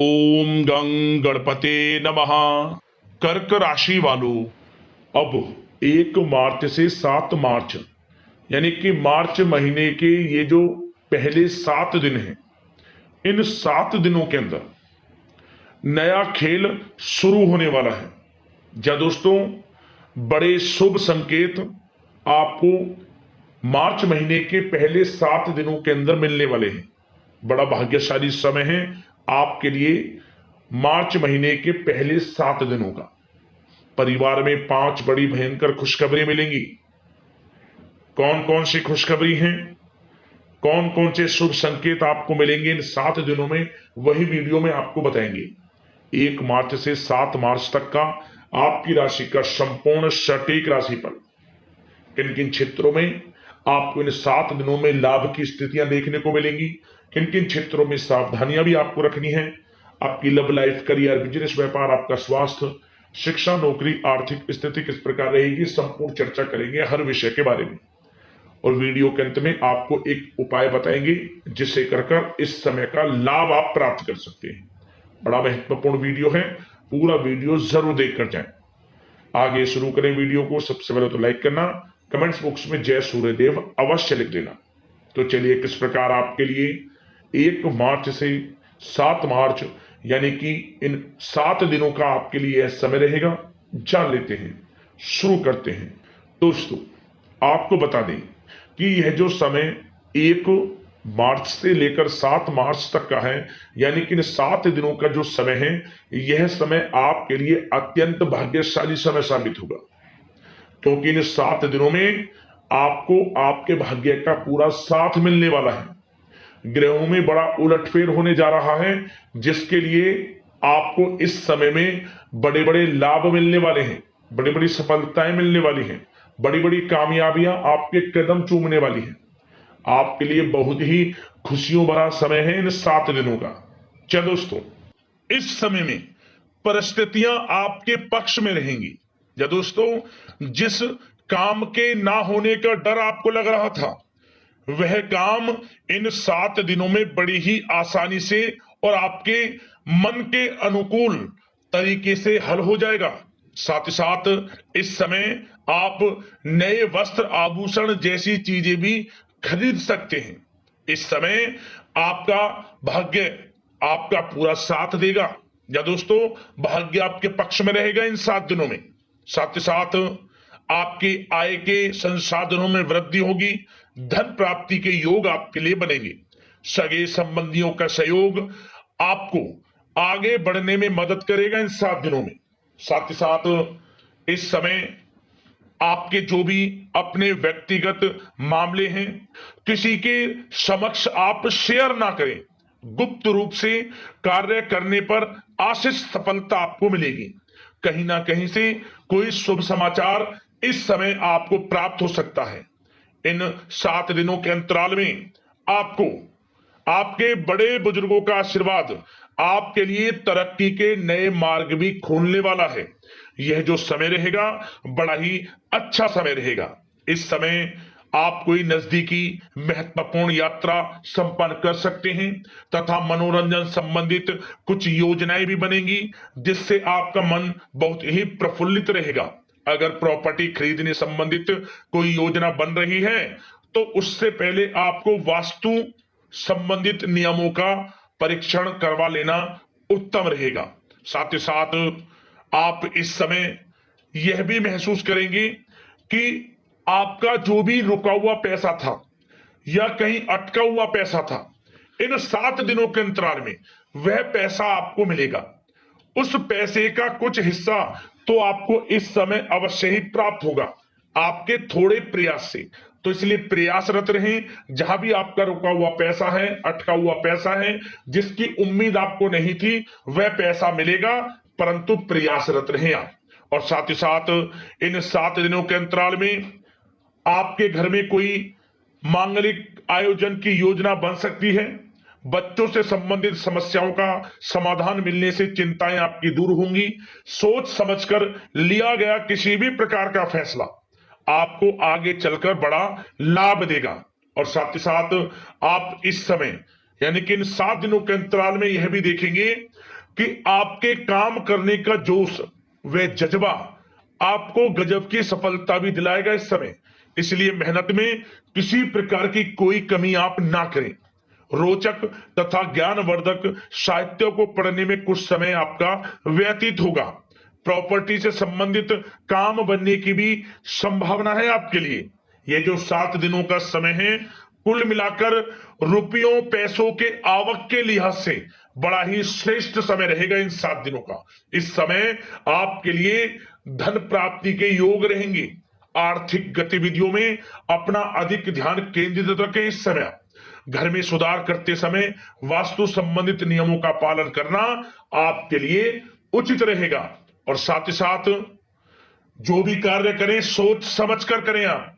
ओम गं गणपते नमः। कर्क राशि वालों, अब 1 मार्च से 7 मार्च यानी कि मार्च महीने के ये जो पहले 7 दिन हैं, इन 7 दिनों के अंदर नया खेल शुरू होने वाला है। जा दोस्तों, बड़े शुभ संकेत आपको मार्च महीने के पहले 7 दिनों के अंदर मिलने वाले हैं। बड़ा भाग्यशाली समय है आपके लिए। मार्च महीने के पहले 7 दिनों का परिवार में 5 बड़ी भयंकर खुशखबरी मिलेंगी। कौन कौन सी खुशखबरी हैं, कौन कौन से शुभ संकेत आपको मिलेंगे इन 7 दिनों में, वही वीडियो में आपको बताएंगे। 1 मार्च से 7 मार्च तक का आपकी राशि का संपूर्ण सटीक राशिफल, किन किन क्षेत्रों में आपको इन 7 दिनों में लाभ की स्थितियां देखने को मिलेंगी, किन किन क्षेत्रों में सावधानियां भी आपको रखनी है। आपकी लव लाइफ, करियर, बिजनेस, व्यापार, आपका स्वास्थ्य, शिक्षा, नौकरी, आर्थिक स्थिति किस प्रकार रहेगी, संपूर्ण चर्चा करेंगे हर विषय के बारे में। और वीडियो के अंत में आपको एक उपाय बताएंगे जिससे कर इस समय का लाभ आप प्राप्त कर सकते हैं। बड़ा महत्वपूर्ण वीडियो है, पूरा वीडियो जरूर देखकर जाएं। आगे शुरू करें वीडियो को। सबसे पहले तो लाइक करना, कमेंट्स बॉक्स में जय सूर्यदेव अवश्य लिख देना। तो चलिए, किस प्रकार आपके लिए 1 मार्च से 7 मार्च यानी कि इन 7 दिनों का आपके लिए यह समय रहेगा, जान लेते हैं, शुरू करते हैं। दोस्तों, आपको बता दें कि यह जो समय 1 मार्च से लेकर 7 मार्च तक का है, यानी कि इन 7 दिनों का जो समय है, यह समय आपके लिए अत्यंत भाग्यशाली समय साबित होगा। क्योंकि इन 7 दिनों में आपको आपके भाग्य का पूरा साथ मिलने वाला है। ग्रहों में बड़ा उलटफेर होने जा रहा है, जिसके लिए आपको इस समय में बड़े बड़े लाभ मिलने वाले हैं, बड़ी बड़ी सफलताएं मिलने वाली हैं, बड़ी बड़ी कामयाबियां आपके कदम चूमने वाली हैं। आपके लिए बहुत ही खुशियों भरा समय है इन 7 दिनों का। चलो दोस्तों, इस समय में परिस्थितियां आपके पक्ष में रहेंगी। या दोस्तों, जिस काम के ना होने का डर आपको लग रहा था, वह काम इन 7 दिनों में बड़ी ही आसानी से और आपके मन के अनुकूल तरीके से हल हो जाएगा। साथ ही साथ इस समय आप नए वस्त्र, आभूषण जैसी चीजें भी खरीद सकते हैं। इस समय आपका भाग्य आपका पूरा साथ देगा। या दोस्तों, भाग्य आपके पक्ष में रहेगा इन 7 दिनों में। साथ ही साथ आपकी आय के संसाधनों में वृद्धि होगी, धन प्राप्ति के योग आपके लिए बनेंगे। सगे संबंधियों का सहयोग आपको आगे बढ़ने में मदद करेगा इन 7 दिनों में। साथ ही साथ इस समय आपके जो भी अपने व्यक्तिगत मामले हैं, किसी के समक्ष आप शेयर ना करें। गुप्त रूप से कार्य करने पर आशीष सफलता आपको मिलेगी। कहीं ना कहीं से कोई शुभ समाचार इस समय आपको प्राप्त हो सकता है। इन 7 दिनों के अंतराल में आपको आपके बड़े बुजुर्गों का आशीर्वाद आपके लिए तरक्की के नए मार्ग भी खोलने वाला है। यह जो समय रहेगा, बड़ा ही अच्छा समय रहेगा। इस समय आप कोई नजदीकी महत्वपूर्ण यात्रा संपन्न कर सकते हैं तथा मनोरंजन संबंधित कुछ योजनाएं भी बनेंगी, जिससे आपका मन बहुत ही प्रफुल्लित रहेगा। अगर प्रॉपर्टी खरीदने संबंधित कोई योजना बन रही है, तो उससे पहले आपको वास्तु संबंधित नियमों का परीक्षण करवा लेना उत्तम रहेगा। साथ ही साथ आप इस समय यह भी महसूस करेंगे कि आपका जो भी रुका हुआ पैसा था या कहीं अटका हुआ पैसा था, इन 7 दिनों के अंतराल में वह पैसा आपको मिलेगा। उस पैसे का कुछ हिस्सा तो आपको इस समय अवश्य ही प्राप्त होगा, आपके थोड़े प्रयास से। तो इसलिए प्रयासरत रहें। जहां भी आपका रुका हुआ पैसा है, अटका हुआ पैसा है, जिसकी उम्मीद आपको नहीं थी, वह पैसा मिलेगा, परंतु प्रयासरत रहें आप। और साथ ही साथ इन 7 दिनों के अंतराल में आपके घर में कोई मांगलिक आयोजन की योजना बन सकती है। बच्चों से संबंधित समस्याओं का समाधान मिलने से चिंताएं आपकी दूर होंगी। सोच समझकर लिया गया किसी भी प्रकार का फैसला आपको आगे चलकर बड़ा लाभ देगा। और साथ ही साथ आप इस समय यानी कि इन 7 दिनों के अंतराल में यह भी देखेंगे कि आपके काम करने का जोश व जज्बा आपको गजब की सफलता भी दिलाएगा इस समय। इसलिए मेहनत में किसी प्रकार की कोई कमी आप ना करें। रोचक तथा ज्ञानवर्धक साहित्य को पढ़ने में कुछ समय आपका व्यतीत होगा। प्रॉपर्टी से संबंधित काम बनने की भी संभावना है आपके लिए। ये जो 7 दिनों का समय है, कुल मिलाकर रुपयों पैसों के आवक के लिहाज से बड़ा ही श्रेष्ठ समय रहेगा इन 7 दिनों का। इस समय आपके लिए धन प्राप्ति के योग रहेंगे। आर्थिक गतिविधियों में अपना अधिक ध्यान केंद्रित रखें। इस समय घर में सुधार करते समय वास्तु संबंधित नियमों का पालन करना आपके लिए उचित रहेगा। और साथ ही साथ जो भी कार्य करें सोच समझ कर करें। आप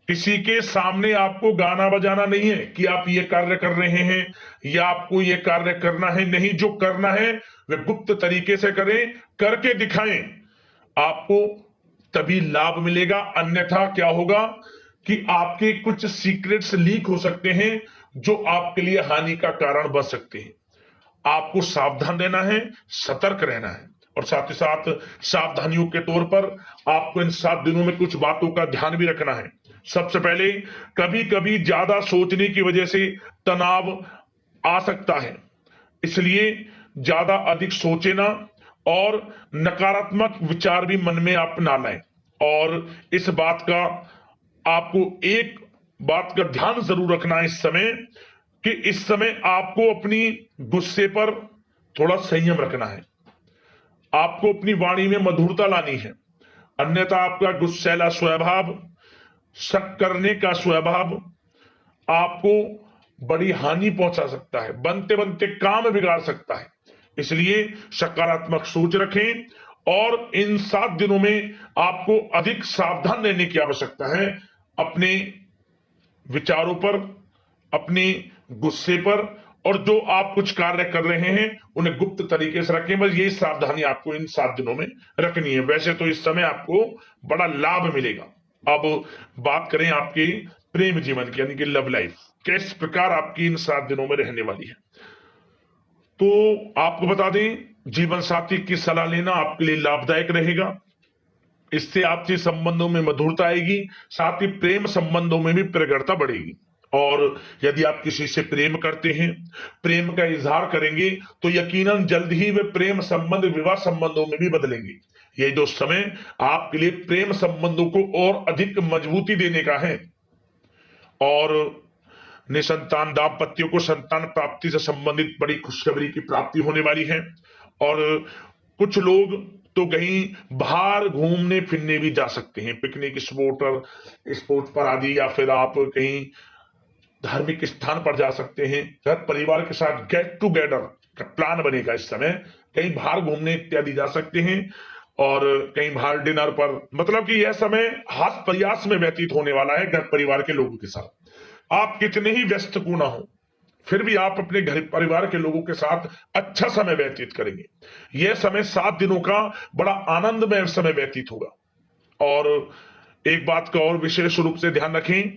किसी के सामने आपको गाना बजाना नहीं है कि आप ये कार्य कर रहे हैं या आपको ये कार्य करना है। नहीं, जो करना है वह गुप्त तरीके से करें, करके दिखाएं। आपको तभी लाभ मिलेगा, अन्यथा क्या होगा कि आपके कुछ सीक्रेट्स लीक हो सकते हैं जो आपके लिए हानि का कारण बन सकते हैं। आपको सावधान रहना है, सतर्क रहना है। और साथ ही साथ सावधानियों के तौर पर आपको इन 7 दिनों में कुछ बातों का ध्यान भी रखना है। सबसे पहले, कभी कभी ज्यादा सोचने की वजह से तनाव आ सकता है, इसलिए ज्यादा अधिक सोचे ना और नकारात्मक विचार भी मन में आप ना लाएं। और इस बात का आपको एक बात का ध्यान जरूर रखना है इस समय कि इस समय आपको अपनी गुस्से पर थोड़ा संयम रखना है। आपको अपनी वाणी में मधुरता लानी है, अन्यथा आपका गुस्सैला स्वभाव, शक करने का स्वभाव आपको बड़ी हानि पहुंचा सकता है, बनते बनते काम बिगाड़ सकता है। इसलिए सकारात्मक सोच रखें और इन 7 दिनों में आपको अधिक सावधान रहने की आवश्यकता है। अपने विचारों पर, अपने गुस्से पर, और जो आप कुछ कार्य कर रहे हैं उन्हें गुप्त तरीके से रखें। बस यही सावधानी आपको इन 7 दिनों में रखनी है। वैसे तो इस समय आपको बड़ा लाभ मिलेगा। अब बात करें आपके प्रेम जीवन की, यानी कि लव लाइफ किस प्रकार आपकी इन 7 दिनों में रहने वाली है। तो आपको बता दें, जीवन साथी की सलाह लेना आपके लिए लाभदायक रहेगा। इससे आपसी संबंधों में मधुरता आएगी, साथ ही प्रेम संबंधों में भी प्रगाढ़ता बढ़ेगी। और यदि आप किसी से प्रेम करते हैं, प्रेम का इजहार करेंगे, तो यकीनन जल्द ही वे प्रेम संबंध विवाह संबंधों में भी बदलेंगे। ये जो समय आपके लिए प्रेम संबंधों को और अधिक मजबूती देने का है। और निसंतान दाम्पत्यों को संतान प्राप्ति से संबंधित बड़ी खुशखबरी की प्राप्ति होने वाली है। और कुछ लोग तो कहीं बाहर घूमने फिरने भी जा सकते हैं, पिकनिक स्पॉट पर आदि, या फिर आप कहीं धार्मिक स्थान पर जा सकते हैं। घर परिवार के साथ गेट टुगेदर का प्लान बनेगा इस समय। कहीं बाहर घूमने इत्यादि जा सकते हैं और कहीं बाहर डिनर पर, मतलब कि यह समय हास प्रयास में व्यतीत होने वाला है घर परिवार के लोगों के साथ। आप कितने ही व्यस्त क्यों ना हो, फिर भी आप अपने घर परिवार के लोगों के साथ अच्छा समय व्यतीत करेंगे। यह समय 7 दिनों का बड़ा आनंदमय समय व्यतीत होगा। और एक बात का और विशेष रूप से ध्यान रखें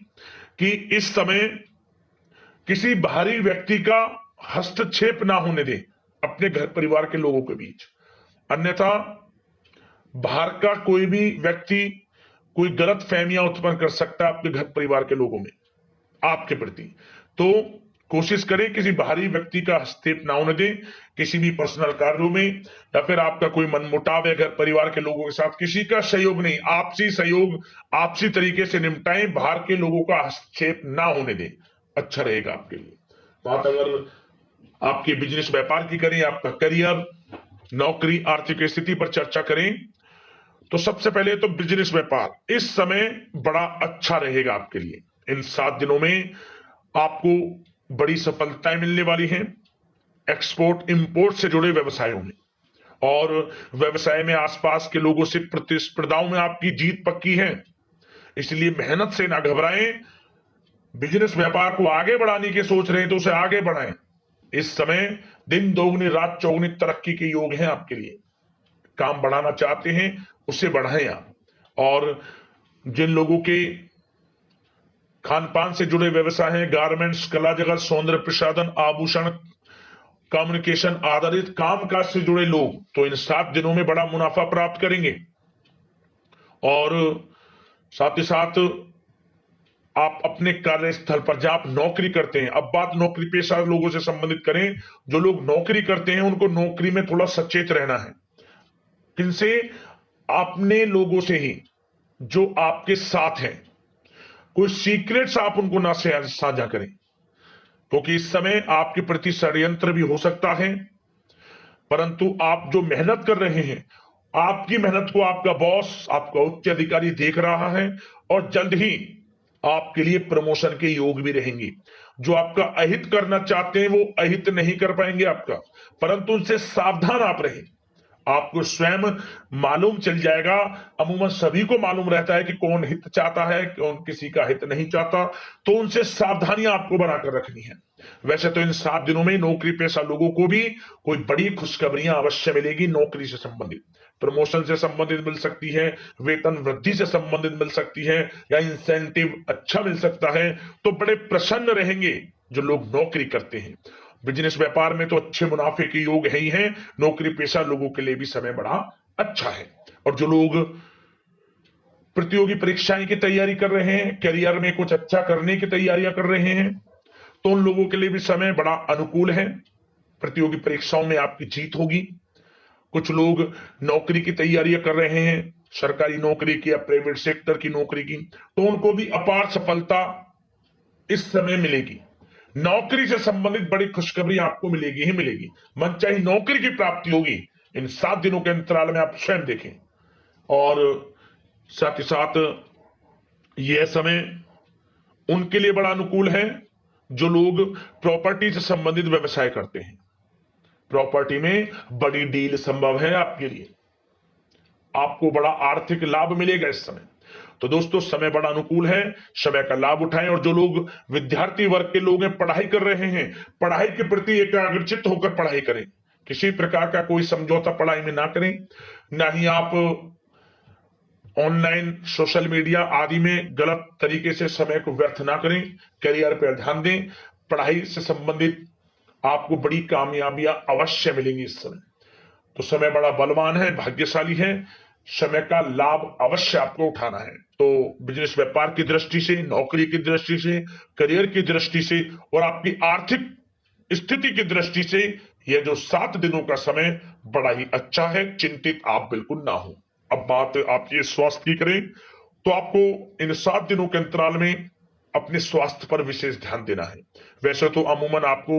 कि इस समय किसी बाहरी व्यक्ति का हस्तक्षेप ना होने दें अपने घर परिवार के लोगों के बीच, अन्यथा बाहर का कोई भी व्यक्ति कोई गलत फहमियां उत्पन्न कर सकता है आपके घर परिवार के लोगों में आपके प्रति। तो कोशिश करें किसी बाहरी व्यक्ति का हस्तक्षेप ना होने दें किसी भी पर्सनल कार्यों में, या फिर आपका कोई मनमुटाव है घर परिवार के लोगों के साथ, किसी का सहयोग नहीं, आपसी सहयोग आपसी तरीके से निपटाएं, बाहर के लोगों का हस्तक्षेप ना होने दें, अच्छा रहेगा आपके लिए। बात अगर आपके बिजनेस व्यापार की करें, आपका करियर, नौकरी, आर्थिक स्थिति पर चर्चा करें, तो सबसे पहले तो बिजनेस व्यापार इस समय बड़ा अच्छा रहेगा आपके लिए। इन 7 दिनों में आपको बड़ी सफलताएं मिलने वाली हैं एक्सपोर्ट इंपोर्ट से जुड़े व्यवसायों में, और व्यवसाय में आसपास के लोगों से प्रतिस्पर्धाओं में आपकी जीत पक्की है। इसलिए मेहनत से ना घबराएं। बिजनेस व्यापार को आगे बढ़ाने की सोच रहे हैं तो उसे आगे बढ़ाएं। इस समय दिन दोगुनी रात चौगुनी तरक्की के योग हैं आपके लिए। काम बढ़ाना चाहते हैं उसे बढ़ाएं आप। और जिन लोगों के खान पान से जुड़े व्यवसाय हैं, गारमेंट्स, कला जगत, सौंदर्य प्रसाधन, आभूषण कम्युनिकेशन आधारित कामकाज से जुड़े लोग तो इन 7 दिनों में बड़ा मुनाफा प्राप्त करेंगे। और साथ ही साथ आप अपने कार्यस्थल पर जहां आप नौकरी करते हैं, अब बात नौकरी पेशा लोगों से संबंधित करें, जो लोग नौकरी करते हैं उनको नौकरी में थोड़ा सचेत रहना है। किनसे? अपने लोगों से ही जो आपके साथ हैं। कोई सीक्रेट्स आप उनको ना साझा करें, क्योंकि इस समय आपके प्रति षड्यंत्र भी हो सकता है। परंतु आप जो मेहनत कर रहे हैं, आपकी मेहनत को आपका बॉस, आपका उच्च अधिकारी देख रहा है और जल्द ही आपके लिए प्रमोशन के योग भी रहेंगे। जो आपका अहित करना चाहते हैं वो अहित नहीं कर पाएंगे आपका, परंतु उनसे सावधान आप रहें। आपको स्वयं मालूम चल जाएगा। अमूमन सभी को मालूम रहता है कि कौन हित चाहता है, कौन किसी का हित नहीं चाहता, तो उनसे सावधानियां आपको बनाकर रखनी है। वैसे तो इन 7 दिनों में नौकरी पेशा लोगों को भी कोई बड़ी खुशखबरियां अवश्य मिलेगी। नौकरी से संबंधित, प्रमोशन से संबंधित मिल सकती है, वेतन वृद्धि से संबंधित मिल सकती है, या इंसेंटिव अच्छा मिल सकता है। तो बड़े प्रसन्न रहेंगे जो लोग नौकरी करते हैं। बिजनेस व्यापार में तो अच्छे मुनाफे के योग है ही है। नौकरी पेशा लोगों के लिए भी समय बड़ा अच्छा है। और जो लोग प्रतियोगी परीक्षाएं की तैयारी कर रहे हैं, करियर में कुछ अच्छा करने की तैयारियां कर रहे हैं, तो उन लोगों के लिए भी समय बड़ा अनुकूल है। प्रतियोगी परीक्षाओं में आपकी जीत होगी। कुछ लोग नौकरी की तैयारियां कर रहे हैं, सरकारी नौकरी की या प्राइवेट सेक्टर की नौकरी की, तो उनको भी अपार सफलता इस समय मिलेगी। नौकरी से संबंधित बड़ी खुशखबरी आपको मिलेगी ही मिलेगी। मनचाही नौकरी की प्राप्ति होगी। इन 7 दिनों के अंतराल में आप स्वयं देखें। और साथ ही साथ यह समय उनके लिए बड़ा अनुकूल है जो लोग प्रॉपर्टी से संबंधित व्यवसाय करते हैं। प्रॉपर्टी में बड़ी डील संभव है आपके लिए। आपको बड़ा आर्थिक लाभ मिलेगा इस समय। तो दोस्तों, समय बड़ा अनुकूल है, समय का लाभ उठाएं। और जो लोग विद्यार्थी वर्ग के लोग हैं, पढ़ाई कर रहे हैं, पढ़ाई के प्रति एकाग्रचित होकर पढ़ाई करें। किसी प्रकार का कोई समझौता पढ़ाई में ना करें, ना ही आप ऑनलाइन सोशल मीडिया आदि में गलत तरीके से समय को व्यर्थ ना करें। करियर पर ध्यान दें। पढ़ाई से संबंधित आपको बड़ी कामयाबियां अवश्य मिलेंगी इस समय। तो समय बड़ा बलवान है, भाग्यशाली है। समय का लाभ अवश्य आपको उठाना है। तो बिजनेस व्यापार की दृष्टि से, नौकरी की दृष्टि से, करियर की दृष्टि से और आपकी आर्थिक स्थिति की दृष्टि से यह जो 7 दिनों का समय बड़ा ही अच्छा है। चिंतित आप बिल्कुल ना हो। अब बात आपकी स्वास्थ्य की करें तो आपको इन 7 दिनों के अंतराल में अपने स्वास्थ्य पर विशेष ध्यान देना है। वैसे तो अमूमन आपको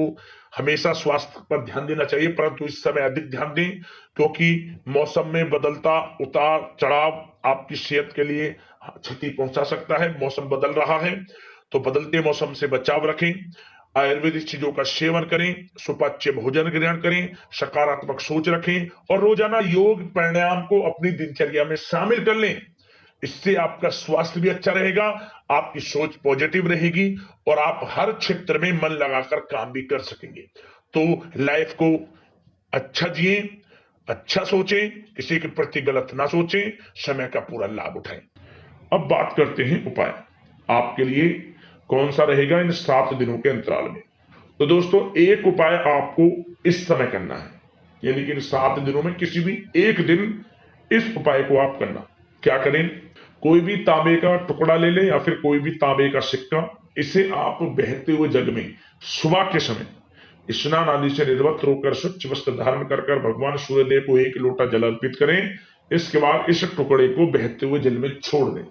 हमेशा स्वास्थ्य पर ध्यान देना चाहिए, परंतु इस समय अधिक ध्यान दें, क्योंकि मौसम में बदलता उतार चढ़ाव आपकी सेहत के लिए क्षति पहुंचा सकता है। मौसम बदल रहा है, तो बदलते मौसम से बचाव रखें। आयुर्वेदिक चीजों का सेवन करें, सुपाच्य भोजन ग्रहण करें, सकारात्मक सोच रखें और रोजाना योग प्राणायाम को अपनी दिनचर्या में शामिल कर लें। इससे आपका स्वास्थ्य भी अच्छा रहेगा, आपकी सोच पॉजिटिव रहेगी और आप हर क्षेत्र में मन लगाकर काम भी कर सकेंगे। तो लाइफ को अच्छा जिए, अच्छा सोचें, किसी के प्रति गलत ना सोचें, समय का पूरा लाभ उठाएं। अब बात करते हैं उपाय। आपके लिए कौन सा रहेगा इन 7 दिनों के अंतराल में। तो दोस्तों, एक उपाय आपको इस समय करना है, यानी कि इन 7 दिनों में किसी भी एक दिन इस उपाय को आप करना। क्या करें? कोई भी तांबे का टुकड़ा ले लें या फिर कोई भी तांबे का सिक्का। इसे आप बहते हुए जग में सुबह के समय स्नान आदि से निर्वस्त्र होकर स्वच्छ वस्त्र धारण कर भगवान सूर्यदेव को 1 लोटा जल अर्पित करें। इसके बाद इस टुकड़े को बहते हुए जल में छोड़ दें।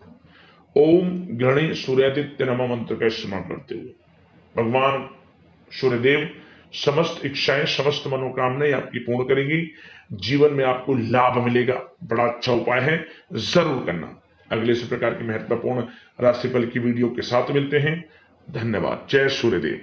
ओम गणे सूर्यादित्य नमः मंत्र का स्मरण करते हुए भगवान सूर्यदेव समस्त इच्छाएं, समस्त मनोकामनाएं आपकी पूर्ण करेंगी। जीवन में आपको लाभ मिलेगा। बड़ा अच्छा उपाय है, जरूर करना। अगले इस प्रकार की महत्वपूर्ण राशिफल की वीडियो के साथ मिलते हैं। धन्यवाद। जय सूर्यदेव।